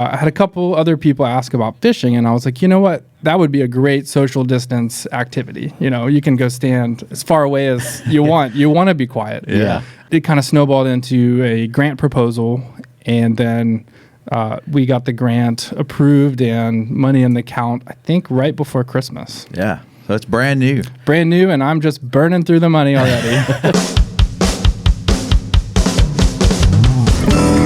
I had a couple other people ask about fishing, and I was like, you know what? That would be a great social distance activity. You can go stand as far away as you want. You want to be quiet. Yeah. It kind of snowballed into a grant proposal, and then we got the grant approved and money in the account, I think, right before Christmas. Yeah. So it's brand new. Brand new, and I'm just burning through the money already.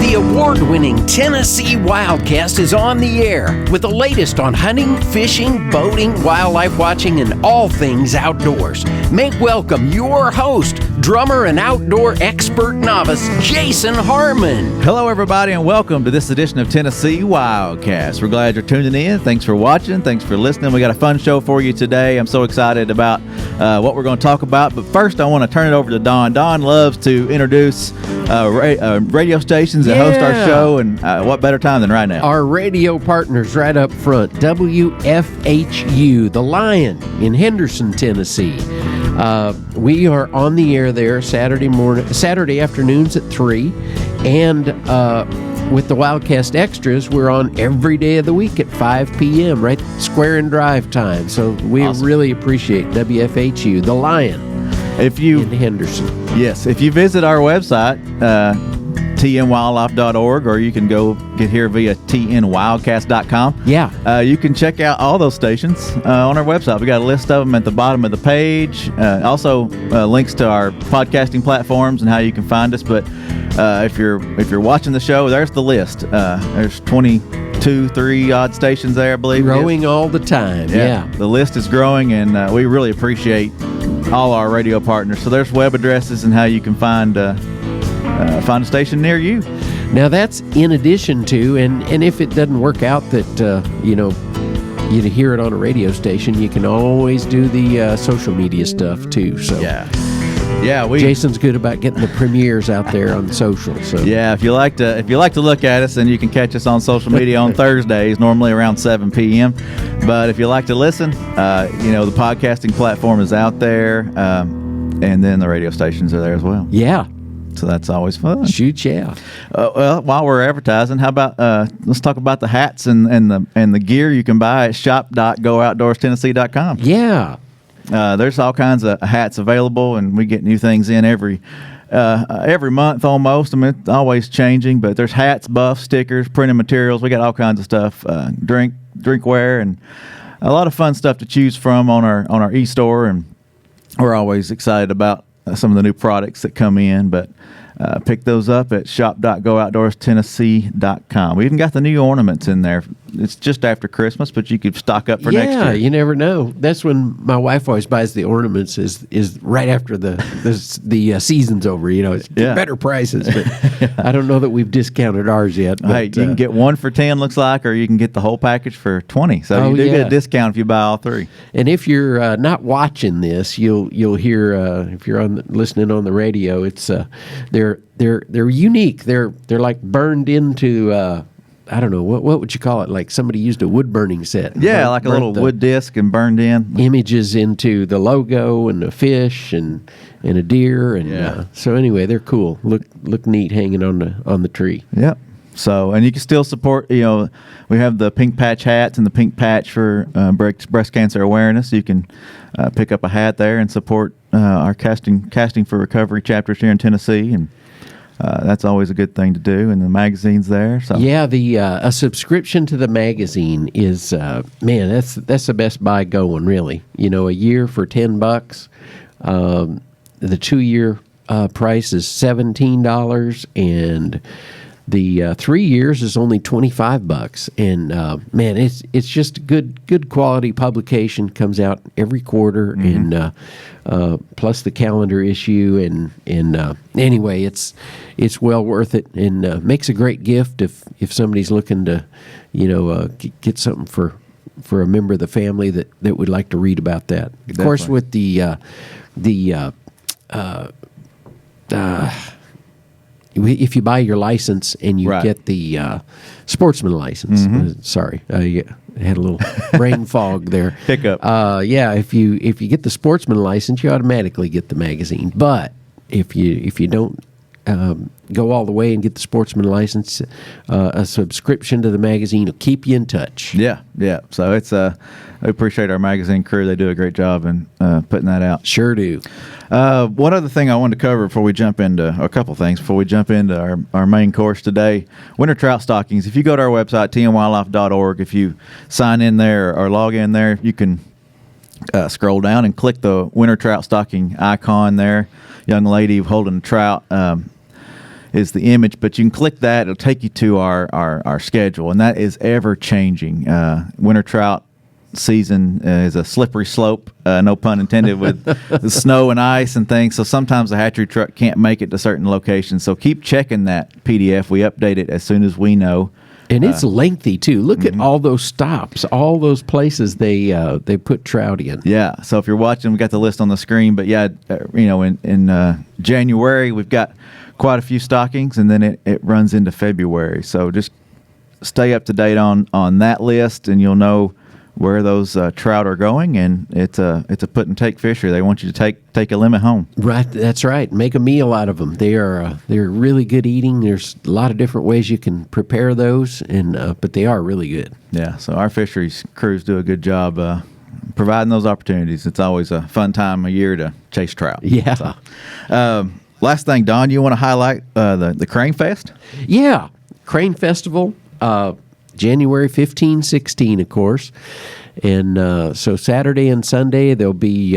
The award-winning Tennessee WildCast is on the air with the latest on hunting, fishing, boating, wildlife watching, and all things outdoors. Make welcome your host, drummer and outdoor expert novice, Jason Harmon. Hello, everybody, and welcome to this edition of Tennessee WildCast. We're glad you're tuning in. Thanks for watching. Thanks for listening. We got a fun show for you today. I'm so excited about what we're going to talk about. But first, I want to turn it over to Don. Don loves to introduce radio stations that host our show, and what better time than right now? Our radio partners right up front, WFHU, The Lion in Henderson, Tennessee. We are on the air there Saturday afternoons at 3, and with the WildCast Extras, we're on every day of the week at 5 p.m., right square in drive time. So we really appreciate WFHU, The Lion in Henderson. Yes, if you visit our website, tnwildlife.org, or you can go get here via tnwildcast.com. Yeah. You can check out all those stations on our website. We got a list of them at the bottom of the page. Also, links to our podcasting platforms and how you can find us. But if you're watching the show, there's the list. There's 3 odd stations there, I believe. Growing all the time. Yeah. The list is growing, and we really appreciate all our radio partners. So there's web addresses and how you can find a station near you. Now that's in addition to, and if it doesn't work out that you hear it on a radio station, you can always do the social media stuff too. So yeah, Jason's good about getting the premieres out there on social. So yeah, if you like to look at us, then you can catch us on social media on Thursdays, normally around 7 p.m. But if you like to listen, the podcasting platform is out there, and then the radio stations are there as well. Yeah. So that's always fun. Shoot, yeah. Well, while we're advertising, how about let's talk about the hats and the gear you can buy at shop.gooutdoorstennessee.com. Yeah. There's all kinds of hats available, and we get new things in every month almost. I mean, it's always changing, but there's hats, buffs, stickers, printed materials. We got all kinds of stuff, drinkware, and a lot of fun stuff to choose from on our e-store, and we're always excited about some of the new products that come in, but pick those up at shop.gooutdoorstennessee.com. We even got the new ornaments in there. It's just after Christmas, but you could stock up for next year. Yeah, you never know. That's when my wife always buys the ornaments. Is right after the season's over. It's better prices. But I don't know that we've discounted ours yet. But, hey, you can get one for 10, looks like, or you can get the whole package for 20. So you do get a discount if you buy all 3. And if you're not watching this, you'll hear if you're listening on the radio. It's they're unique. They're like burned into. I don't know, what would you call it? Like somebody used a wood burning set. Yeah, like a little wood disc and burned in. Images into the logo and a fish and a deer. And so anyway, they're cool. Look neat hanging on the tree. Yep. So, and you can still support, we have the pink patch hats and the pink patch for breast cancer awareness. You can pick up a hat there and support our Casting for Recovery chapters here in Tennessee. And that's always a good thing to do, and the magazine's there. So yeah, a subscription to the magazine is that's the best buy going, really. A year for $10. The 2-year price is $17, and the 3 years is only $25. And it's just good quality publication. Comes out every quarter, and plus the calendar issue, and anyway, it's well worth it, and makes a great gift if somebody's looking to get something for a member of the family that would like to read about that. Of course, with if you buy your license and you get the sportsman license, sorry, I had a little brain fog there. Hiccup. If you get the sportsman license, you automatically get the magazine. But if you don't go all the way and get the sportsman license. A subscription to the magazine will keep you in touch. Yeah. So it's I appreciate our magazine crew. They do a great job in putting that out. Sure do. One other thing I wanted to cover before we jump into a couple things before we jump into our main course today, winter trout stockings. If you go to our website, tnwildlife.org, if you sign in there or log in there, you can scroll down and click the winter trout stocking icon there. Young lady holding a trout is the image, but you can click that. It'll take you to our schedule, and that is ever changing. Winter trout season is a slippery slope, no pun intended, with the snow and ice and things. So sometimes the hatchery truck can't make it to certain locations. So keep checking that PDF. We update it as soon as we know. And it's lengthy too. Look at all those stops, all those places they put trout in. Yeah. So if you're watching, we got the list on the screen. But yeah, in January we've got quite a few stockings, and then it runs into February. So just stay up to date on that list, and you'll know where those trout are going. And it's a put and take fishery. They want you to take a limit home. Right, that's right. Make a meal out of them. They're really good eating. There's a lot of different ways you can prepare those, but they are really good. Yeah. So our fisheries crews do a good job providing those opportunities. It's always a fun time of year to chase trout. Yeah. So, last thing, Don, you want to highlight the Crane Fest? Yeah, Crane Festival. January 15, 16, of course. And so Saturday and Sunday, there'll be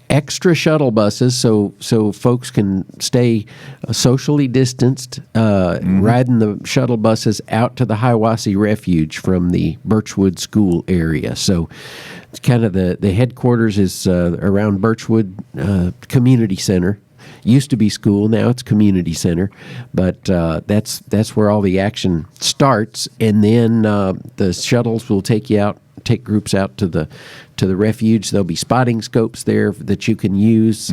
extra shuttle buses so folks can stay socially distanced, riding the shuttle buses out to the Hiawassee Refuge from the Birchwood School area. So it's kind of the headquarters is around Birchwood Community Center. Used to be school, now it's community center, but that's where all the action starts, and then the shuttles will take groups out to the refuge. There'll be spotting scopes there that you can use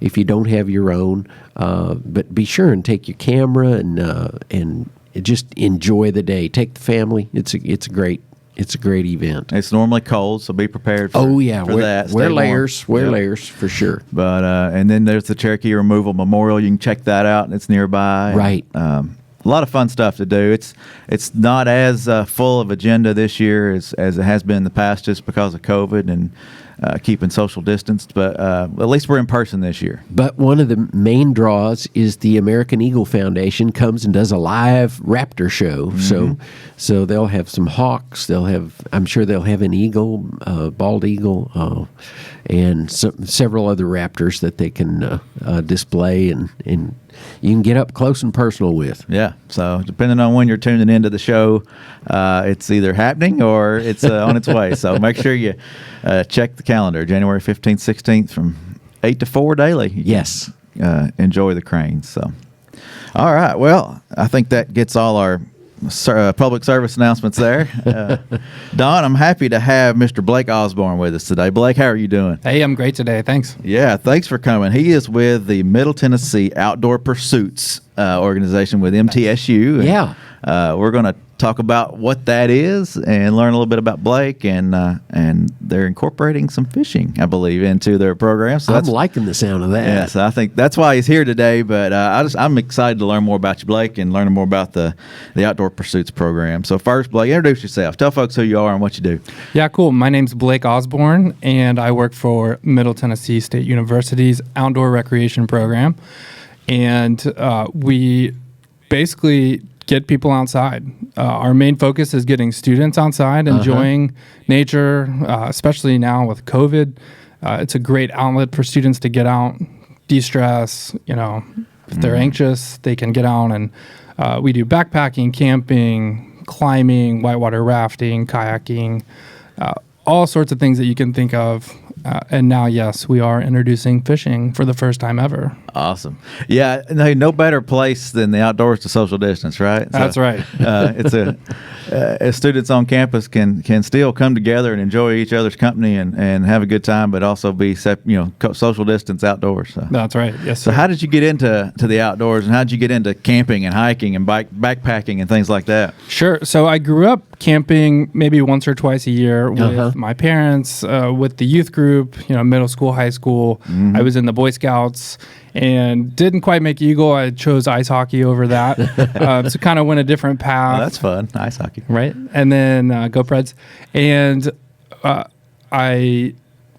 if you don't have your own, but be sure and take your camera and just enjoy the day. Take the family. It's a great event. It's normally cold, so be prepared for, that. Wear layers. Wear layers for sure. But and then there's the Cherokee Removal Memorial. You can check that out. It's nearby. Right. A lot of fun stuff to do. It's not as full of agenda this year as it has been in the past, just because of COVID and keeping social distance. But at least we're in person this year. But one of the main draws is the American Eagle Foundation comes and does a live raptor show. So they'll have some hawks. I'm sure they'll have an eagle, bald eagle, and several other raptors that they can display and you can get up close and personal with. Yeah. So depending on when you're tuning into the show, it's either happening or it's on its way. So make sure you check the calendar. January 15th, 16th from 8 to 4 daily. Yes. Enjoy the cranes. So, all right. Well, I think that gets all our public service announcements there. Don, I'm happy to have Mr. Blake Osborn with us today. Blake, how are you doing? Hey, I'm great today. Thanks. Yeah, thanks for coming. He is with the Middle Tennessee Outdoor Pursuits organization with MTSU. Yeah. We're going to talk about what that is and learn a little bit about Blake, and they're incorporating some fishing, I believe, into their program. So I'm liking the sound of that. Yeah, so I think that's why he's here today. But I'm excited to learn more about you, Blake, and learn more about the Outdoor Pursuits program. So first, Blake, introduce yourself. Tell folks who you are and what you do. Yeah, cool. My name's Blake Osborn, and I work for Middle Tennessee State University's Outdoor Recreation Program. And we basically get people outside. Our main focus is getting students outside, enjoying nature, especially now with COVID. It's a great outlet for students to get out, de-stress. If they're anxious, they can get out, and we do backpacking, camping, climbing, whitewater rafting, kayaking, all sorts of things that you can think of. And now, yes, we are introducing fishing for the first time ever. Awesome. Yeah, no better place than the outdoors to social distance, right? So, that's right. As students on campus can still come together and enjoy each other's company and have a good time, but also be social distance outdoors. So. That's right. Yes. So sir. how did you get into the outdoors, and how did you get into camping and hiking and backpacking and things like that? Sure. So I grew up camping maybe once or twice a year with my parents, with the youth group. group, middle school, high school. I was in the Boy Scouts and didn't quite make Eagle. I chose ice hockey over that. So kind of went a different path. Oh, that's fun. Ice hockey. Right. And then go Preds. And I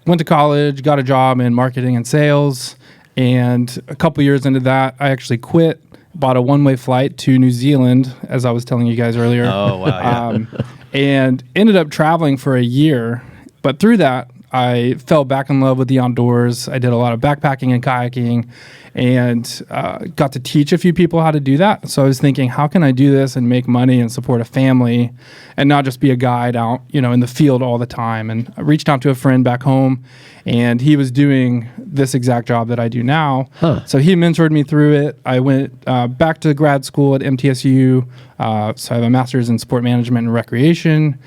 went to college, got a job in marketing and sales. And a couple years into that, I actually quit, bought a one-way flight to New Zealand, as I was telling you guys earlier. Oh, wow. Yeah. And ended up traveling for a year. But through that, I fell back in love with the outdoors. I did a lot of backpacking and kayaking and got to teach a few people how to do that. So I was thinking, how can I do this and make money and support a family and not just be a guide out, in the field all the time? And I reached out to a friend back home, and he was doing this exact job that I do now. So he mentored me through it. I went back to grad school at MTSU. So I have a master's in sport management and recreation.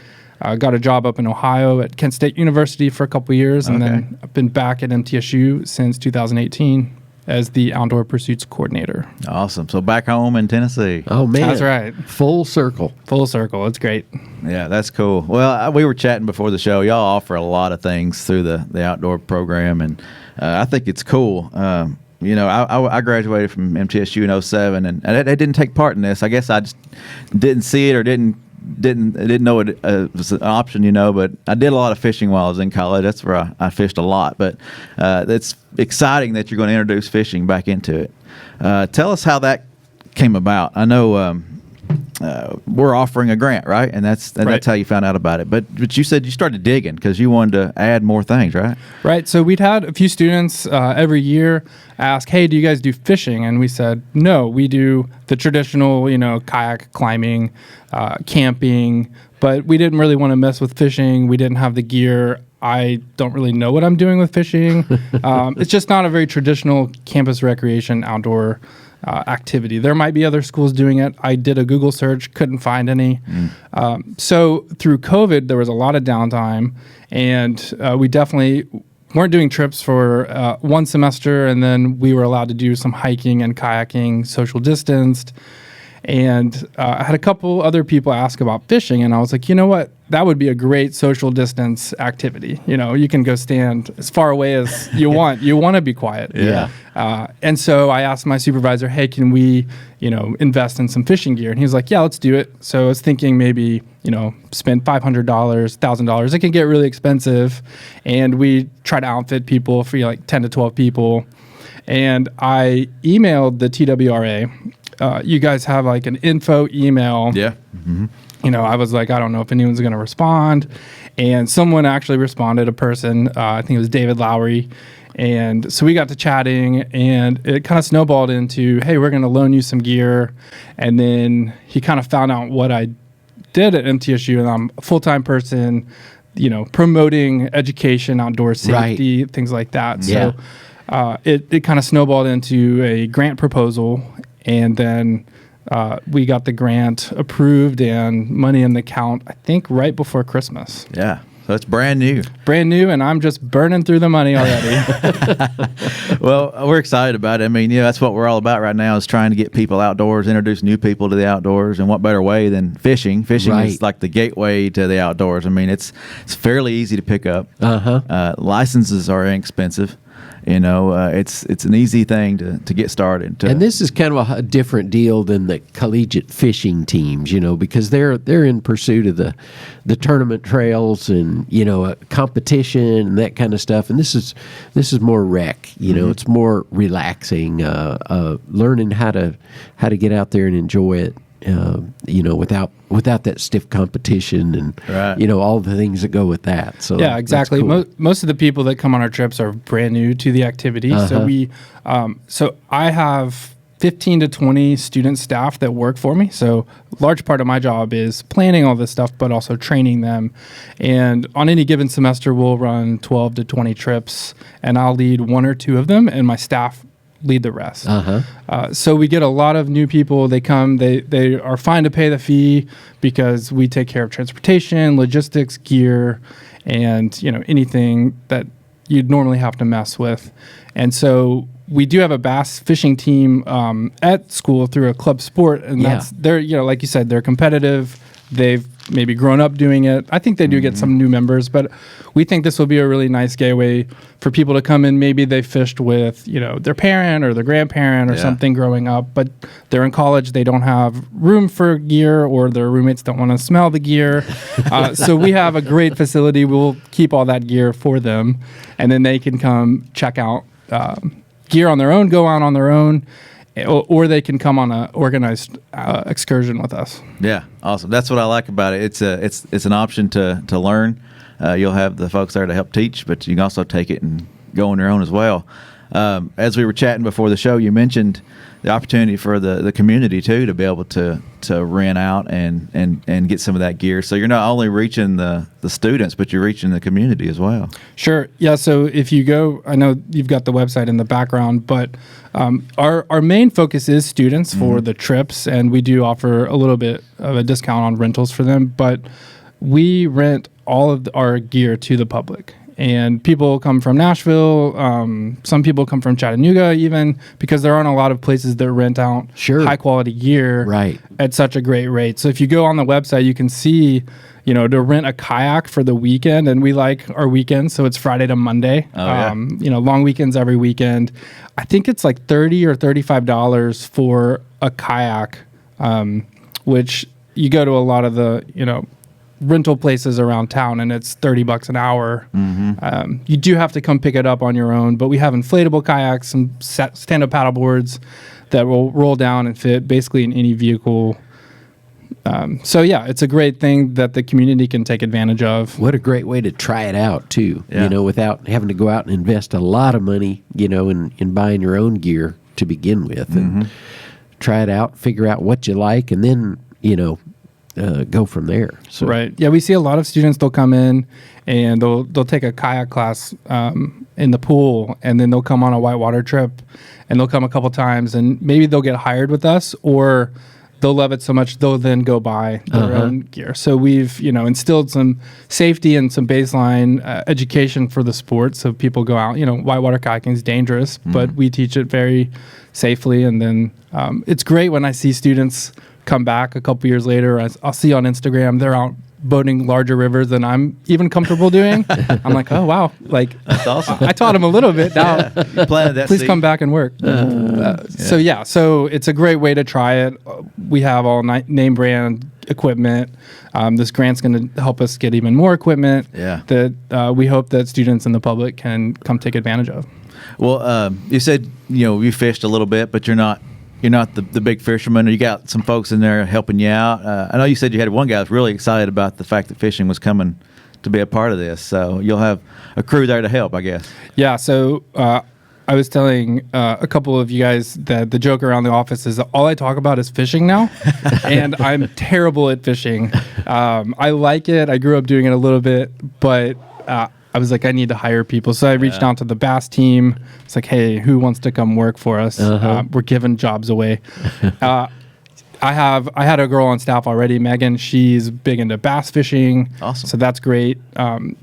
Got a job up in Ohio at Kent State University for a couple years, and then I've been back at MTSU since 2018 as the outdoor pursuits coordinator. Awesome. So back home in Tennessee. Oh, man. That's right. Full circle. Full circle. It's great. Yeah, that's cool. Well, we were chatting before the show. Y'all offer a lot of things through the outdoor program, and I think it's cool. I graduated from MTSU in 07, and I didn't take part in this. I guess I just didn't see it or didn't know it was an option, but I did a lot of fishing while I was in college. That's where I fished a lot. But it's exciting that you're going to introduce fishing back into it. Tell us how that came about. I know we're offering a grant, right? And that's how you found out about it. But you said you started digging because you wanted to add more things, right? Right. So we'd had a few students every year ask, hey, do you guys do fishing? And we said, no, we do the traditional, kayak climbing, camping, but we didn't really want to mess with fishing. We didn't have the gear. I don't really know what I'm doing with fishing. It's just not a very traditional campus recreation outdoor activity. There might be other schools doing it. I did a Google search, couldn't find any. So through COVID, there was a lot of downtime, and we definitely weren't doing trips for one semester, and then we were allowed to do some hiking and kayaking, social distanced. And I had a couple other people ask about fishing, and I was like, you know what? That would be a great social distance activity. You can go stand as far away as you want. You want to be quiet. Yeah. And so I asked my supervisor, hey, can we, invest in some fishing gear? And he was like, yeah, let's do it. So I was thinking maybe, spend $500, $1,000. It can get really expensive. And we try to outfit people for like 10 to 12 people. And I emailed the TWRA. You guys have like an info email. Yeah. Mm-hmm. I was like, I don't know if anyone's going to respond. And someone actually responded, a person, I think it was David Lowry. And so we got to chatting, and it kind of snowballed into, hey, we're going to loan you some gear. And then he kind of found out what I did at MTSU, and I'm a full-time person, promoting education, outdoor safety, things like that. Yeah. So it kind of snowballed into a grant proposal. And then we got the grant approved and money in the account, I think, right before Christmas. Yeah. So it's brand new. Brand new, and I'm just burning through the money already. Well, we're excited about it. I mean, that's what we're all about right now, is trying to get people outdoors, introduce new people to the outdoors. And what better way than fishing? Fishing is like the gateway to the outdoors. I mean, it's fairly easy to pick up. Licenses are inexpensive. It's an easy thing to get started. And this is kind of a different deal than the collegiate fishing teams, because they're in pursuit of the tournament trails and competition and that kind of stuff. And this is more rec. It's more relaxing, learning how to get out there and enjoy it. Without that stiff competition and all the things that go with that. So yeah, exactly. Cool. Most of the people that come on our trips are brand new to the activity. So I have 15 to 20 student staff that work for me. So a large part of my job is planning all this stuff, but also training them. And on any given semester, we'll run 12 to 20 trips, and I'll lead one or two of them, and my staff lead the rest. So we get a lot of new people. They come, they are fine to pay the fee because we take care of transportation, logistics, gear, and anything that you'd normally have to mess with. And so we do have a bass fishing team at school through a club sport, and they're like you said, they're competitive. They've maybe grown up doing it. I think they do get some new members, but we think this will be a really nice gateway for people to come in. Maybe they fished with, their parent or their grandparent or something growing up, but they're in college. They don't have room for gear, or their roommates don't want to smell the gear. So we have a great facility. We'll keep all that gear for them, and then they can come check out gear on their own, go out on their own, or they can come on an organized excursion with us. Yeah, awesome. That's what I like about it. It's an option to learn. You'll have the folks there to help teach, but you can also take it and go on your own as well. As we were chatting before the show, you mentioned the opportunity for the community too to be able to rent out and get some of that gear. So you're not only reaching the students, but you're reaching the community as well. Sure. Yeah. So if you go, I know you've got the website in the background, but our main focus is students for the trips, and we do offer a little bit of a discount on rentals for them. But we rent all of our gear to the public. And people come from Nashville. Some people come from Chattanooga, even, because there aren't a lot of places that rent out high quality gear at such a great rate. So if you go on the website, you can see, to rent a kayak for the weekend, and we like our weekends, so it's Friday to Monday. Long weekends every weekend. I think it's like $30 or $35 for a kayak, which you go to a lot of the rental places around town, and it's $30 an hour. You do have to come pick it up on your own, but we have inflatable kayaks and stand-up paddle boards that will roll down and fit basically in any vehicle. So yeah, it's a great thing that the community can take advantage of. What a great way to try it out too, without having to go out and invest a lot of money, in buying your own gear to begin with, and try it out, figure out what you like, and then, go from there. So. Right. Yeah, we see a lot of students. They'll come in and they'll take a kayak class in the pool, and then they'll come on a whitewater trip, and they'll come a couple times, and maybe they'll get hired with us, or they'll love it so much they'll then go buy their own gear. So we've instilled some safety and some baseline education for the sport. So people go out. Whitewater kayaking is dangerous, but we teach it very safely, and then it's great when I see students come back a couple years later. I'll see on Instagram they're out boating larger rivers than I'm even comfortable doing. I'm like, oh wow, that's awesome. I taught them a little bit. Now, you planted that please seed. come back and work. So it's a great way to try it. We have all name brand equipment. This grant's going to help us get even more equipment. That we hope that students and the public can come take advantage of. Well, you said you fished a little bit, but you're not the big fisherman. You got some folks in there helping you out. I know you said you had one guy that's really excited about the fact that fishing was coming to be a part of this. So you'll have a crew there to help, I guess. Yeah. So I was telling a couple of you guys that the joke around the office is that all I talk about is fishing now, and I'm terrible at fishing. I like it. I grew up doing it a little bit, but I was like, I need to hire people. So I reached out to the bass team. It's like, hey, who wants to come work for us? We're giving jobs away. I had a girl on staff already, Megan. She's big into bass fishing. Awesome. So that's great.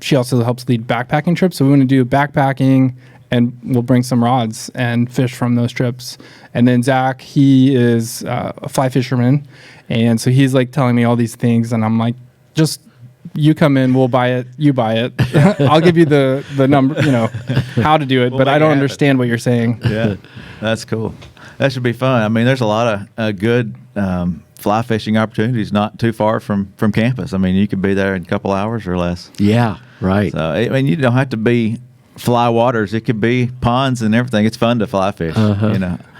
She also helps lead backpacking trips. So we want to do backpacking, and we'll bring some rods and fish from those trips. And then Zach, he is a fly fisherman. And so he's like telling me all these things. And I'm like, just... you come in, we'll buy it, you buy it. I'll give you the number, how to do it, but I don't understand what you're saying. Yeah, that's cool. That should be fun. I mean, there's a lot of good fly fishing opportunities not too far from campus. I mean, you could be there in a couple hours or less. Yeah, right. So, I mean, you don't have to be fly waters. It could be ponds and everything. It's fun to fly fish,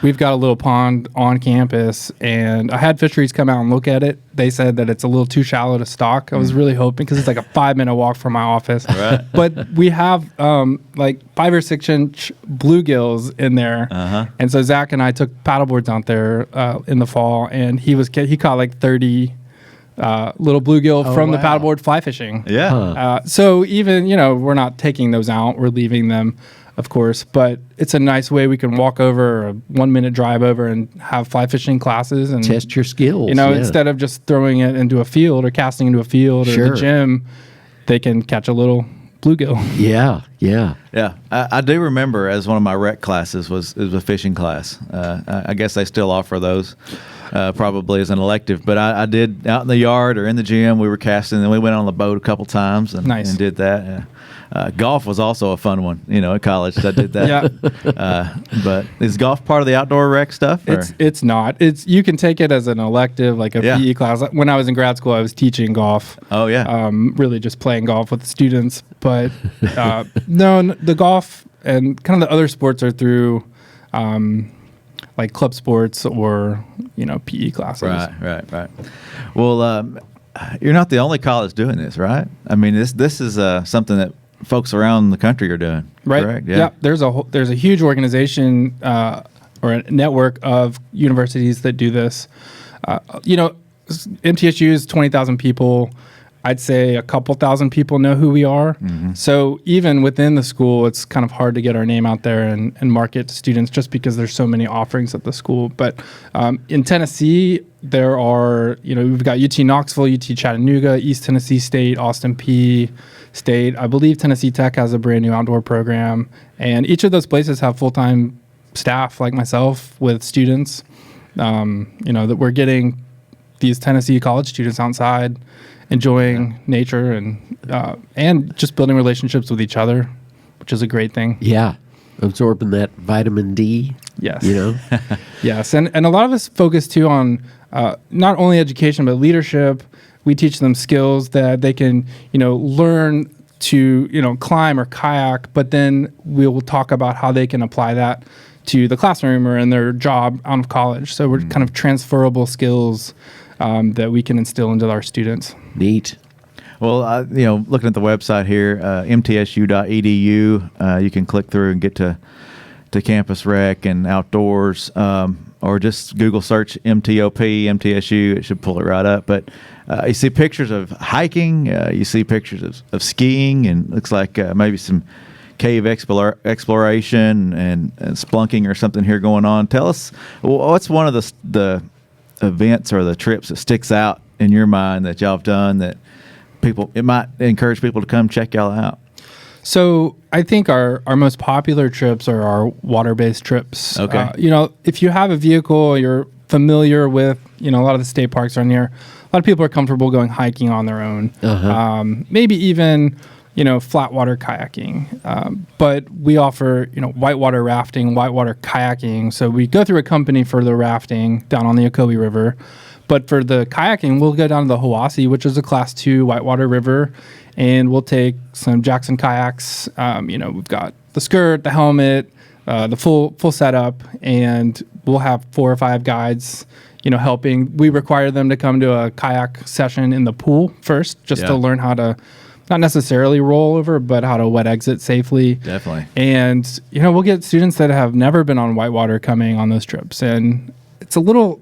We've got a little pond on campus, and I had fisheries come out and look at it. They said that it's a little too shallow to stock. I was really hoping, because it's like a 5-minute walk from my office. Right. But we have like 5 or 6 inch bluegills in there. And so Zach and I took paddleboards out there in the fall, and he caught like 30 little bluegill from the paddleboard fly fishing. Yeah. So even, we're not taking those out. We're leaving them, of course. But it's a nice way we can walk over, a 1-minute drive over, and have fly fishing classes. And test your skills. Instead of just throwing it into a field or casting into a field or the gym, they can catch a little bluegill. Yeah. I do remember as one of my rec classes was a fishing class. I guess they still offer those. probably as an elective. But I did out in the yard or in the gym. We were casting, and we went on the boat a couple times and, Nice. and did that. Golf was also a fun one, in college. I did that. Yeah. But is golf part of the outdoor rec stuff? Or? It's not. You can take it as an elective, like a PE class. When I was in grad school, I was teaching golf. Oh, yeah. Really just playing golf with the students. But no, the golf and kind of the other sports are through like club sports or, PE classes. Right. Well, you're not the only college doing this, right? I mean, this is something that folks around the country are doing, right? Correct? Yeah. There's a huge organization or a network of universities that do this. MTSU is 20,000 people. I'd say a couple thousand people know who we are. Mm-hmm. So even within the school, it's kind of hard to get our name out there and market to students just because there's so many offerings at the school. But in Tennessee, there are, we've got UT Knoxville, UT Chattanooga, East Tennessee State, Austin P State. I believe Tennessee Tech has a brand new outdoor program. And each of those places have full-time staff like myself with students, that we're getting these Tennessee college students outside, enjoying nature and just building relationships with each other, which is a great thing. Yeah. Absorbing that vitamin D. Yes. Yes. And a lot of us focus too on not only education, but leadership. We teach them skills that they can, learn to, climb or kayak, but then we will talk about how they can apply that to the classroom or in their job out of college. So we're kind of transferable skills that we can instill into our students. Neat. Well, looking at the website here, mtsu.edu, you can click through and get to campus rec and outdoors, or just Google search MTOP, MTSU. It should pull it right up. But you see pictures of hiking, you see pictures of skiing, and looks like maybe some cave exploration and splunking or something here going on. Tell us, what's one of the events or the trips that sticks out in your mind that y'all have done that it might encourage people to come check y'all out? So I think our most popular trips are our water-based trips. Okay. If you have a vehicle, you're familiar with, a lot of the state parks around here. A lot of people are comfortable going hiking on their own. Uh-huh. Maybe even, flat water kayaking. But we offer, whitewater rafting, whitewater kayaking. So we go through a company for the rafting down on the Ocoee River. But for the kayaking, we'll go down to the Hiwassee, which is a Class 2 whitewater river, and we'll take some Jackson kayaks. We've got the skirt, the helmet, the full setup, and we'll have 4 or 5 guides, helping. We require them to come to a kayak session in the pool first, just to learn how to not necessarily roll over, but how to wet exit safely. Definitely. And, we'll get students that have never been on whitewater coming on those trips, and it's a little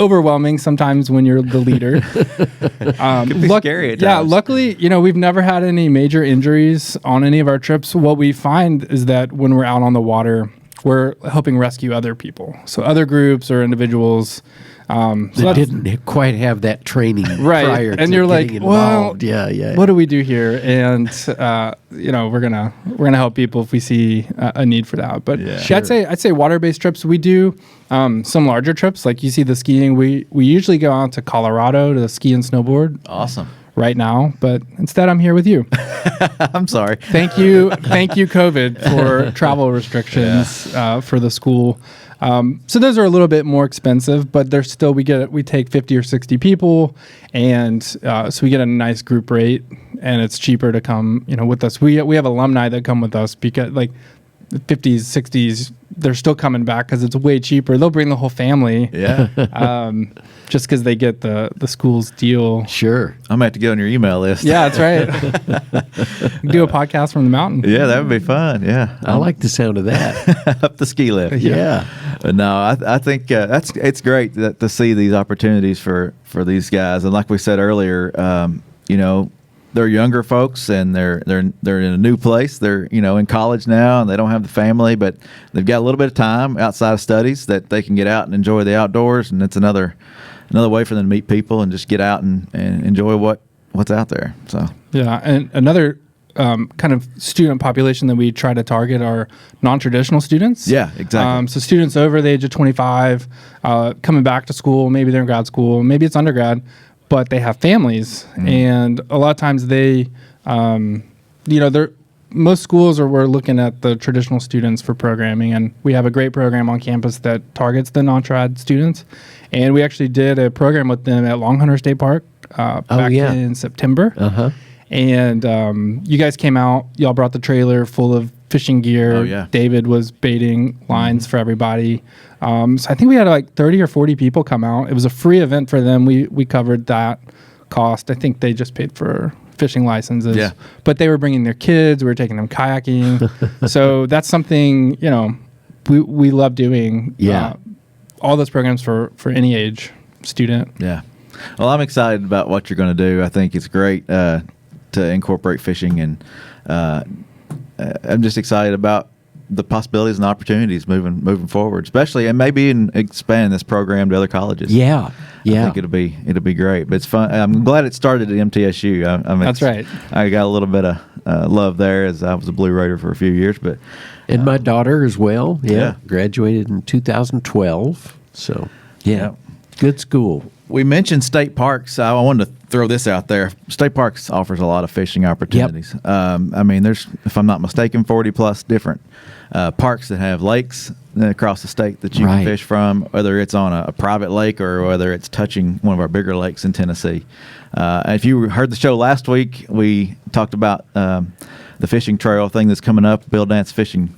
overwhelming sometimes when you're the leader. Could be scary at times. Yeah, luckily, we've never had any major injuries on any of our trips. What we find is that when we're out on the water, we're helping rescue other people. So other groups or individuals. That didn't quite have that training right. prior to and you're like, getting well, involved. Yeah. What do we do here? And we're gonna help people if we see a need for that. But I'd say water-based trips. We do some larger trips, like you see the skiing. We usually go out to Colorado to ski and snowboard. Awesome. Right now, but instead I'm here with you. I'm sorry. Thank you, COVID for travel restrictions for the school. So those are a little bit more expensive, but they're still we take 50 or 60 people, and so we get a nice group rate, and it's cheaper to come with us. We have alumni that come with us because like the 50s, 60s, they're still coming back because it's way cheaper. They'll bring the whole family. Yeah. Just because they get the school's deal. Sure. I'm going to have to get on your email list. Yeah, that's right. Do a podcast from the mountain. Yeah, that would be fun. Yeah. I like the sound of that. Up the ski lift. Yeah. No, I think it's great to see these opportunities for these guys. And like we said earlier, they're younger folks and they're in a new place. They're in college now and they don't have the family, but they've got a little bit of time outside of studies that they can get out and enjoy the outdoors. And it's another way for them to meet people and just get out and enjoy what's out there. So yeah, and another kind of student population that we try to target are non-traditional students. Yeah, exactly. So students over the age of 25, coming back to school, maybe they're in grad school, maybe it's undergrad, but they have families. And a lot of times they, most schools we're looking at the traditional students for programming, and we have a great program on campus that targets the non-trad students. And we actually did a program with them at Long Hunter State Park back in September. And you guys came out, y'all brought the trailer full of fishing gear. Oh, yeah. David was baiting lines for everybody. So I think we had like 30 or 40 people come out. It was a free event for them. We covered that cost. I think they just paid for fishing licenses. Yeah. But they were bringing their kids. We were taking them kayaking. So that's something, we love doing. Yeah. All those programs for any age student. Yeah. Well, I'm excited about what you're going to do. I think it's great to incorporate fishing, and I'm just excited about the possibilities and opportunities moving forward, especially and maybe in expanding this program to other colleges. Yeah. I think it'll be great. But it's fun. I'm glad it started at MTSU. That's right. I got a little bit of love there as I was a Blue Raider for a few years, but And my daughter as well. Yeah. Graduated in 2012. So, good school. we mentioned state parks. I wanted to throw this out there. State parks offers a lot of fishing opportunities. I mean, there's, if I'm not mistaken, 40 plus different parks that have lakes across the state that you can fish from, whether it's on a private lake or whether it's touching one of our bigger lakes in Tennessee. If you heard the show last week, we talked about the fishing trail thing that's coming up, Bill Dance Fishing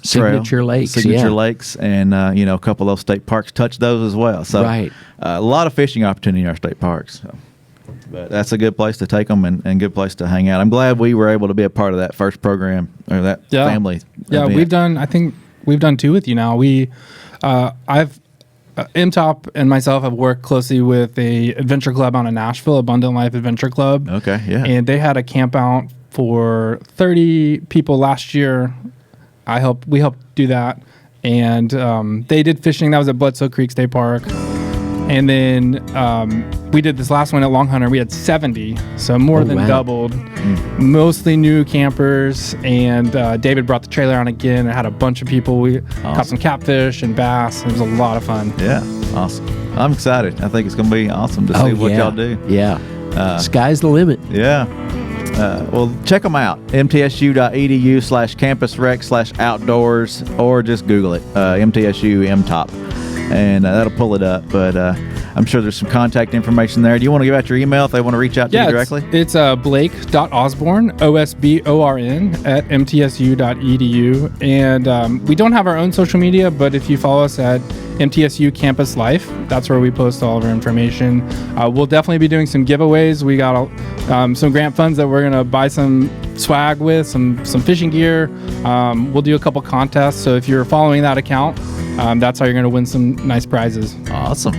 Signature Trail. Lakes. Signature Lakes, and a couple of those state parks touch those as well. So a lot of fishing opportunity in our state parks. So. But that's a good place to take them and good place to hang out. I'm glad we were able to be a part of that first program or that family. Yeah, event. I think we've done two with you now. I've MTOP and myself have worked closely with a adventure club out in Nashville, Abundant Life Adventure Club. Okay, yeah. And they had a camp out for 30 people last year. We helped do that. And they did fishing. That was at Bledsoe Creek State Park. And then we did this last one at Long Hunter. We had 70, so more than doubled. Mostly new campers. And David brought the trailer on again and had a bunch of people. We caught some catfish and bass. It was a lot of fun. Yeah, awesome. I'm excited. I think it's going to be awesome to see what y'all do. Yeah. Sky's the limit. Yeah. Well, check them out. mtsu.edu/campusrec/outdoors, or just Google it, MTSU MTOP. And that'll pull it up. But I'm sure there's some contact information there. Do you want to give out your email if they want to reach out to you directly? It's blake.osborn, OSBORN, at mtsu.edu. And we don't have our own social media, but if you follow us at MTSU Campus Life, that's where we post all of our information. We'll definitely be doing some giveaways. We got some grant funds that we're going to buy some swag with, some fishing gear. We'll do a couple contests. So if you're following that account, that's how you're going to win some nice prizes. Awesome.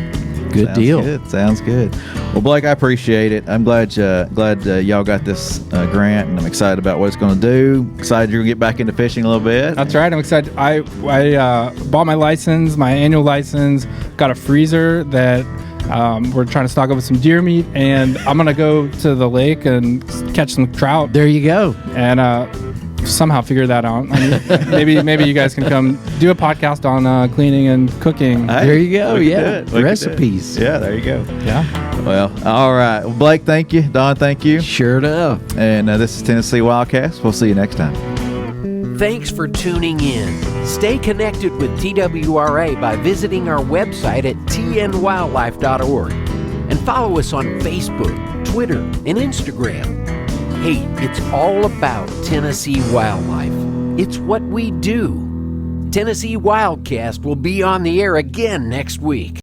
Good deal. Sounds good. Well, Blake, I appreciate it. I'm glad y'all got this grant, and I'm excited about what it's going to do. Excited you're going to get back into fishing a little bit. That's right. I'm excited. I bought my license, my annual license, got a freezer that we're trying to stock up with some deer meat, and I'm going to go to the lake and catch some trout. There you go. And somehow figure that out. I mean, maybe you guys can come do a podcast on cleaning and cooking. Hey, there you go. Yeah, recipes. Yeah, there you go. Yeah. Well, all right. Well, Blake, thank you. Don, thank you. Sure enough. And this is Tennessee WildCast. We'll see you next time. Thanks for tuning in. Stay connected with TWRA by visiting our website at tnwildlife.org and follow us on Facebook, Twitter, and Instagram. Hey, it's all about Tennessee wildlife. It's what we do. Tennessee WildCast will be on the air again next week.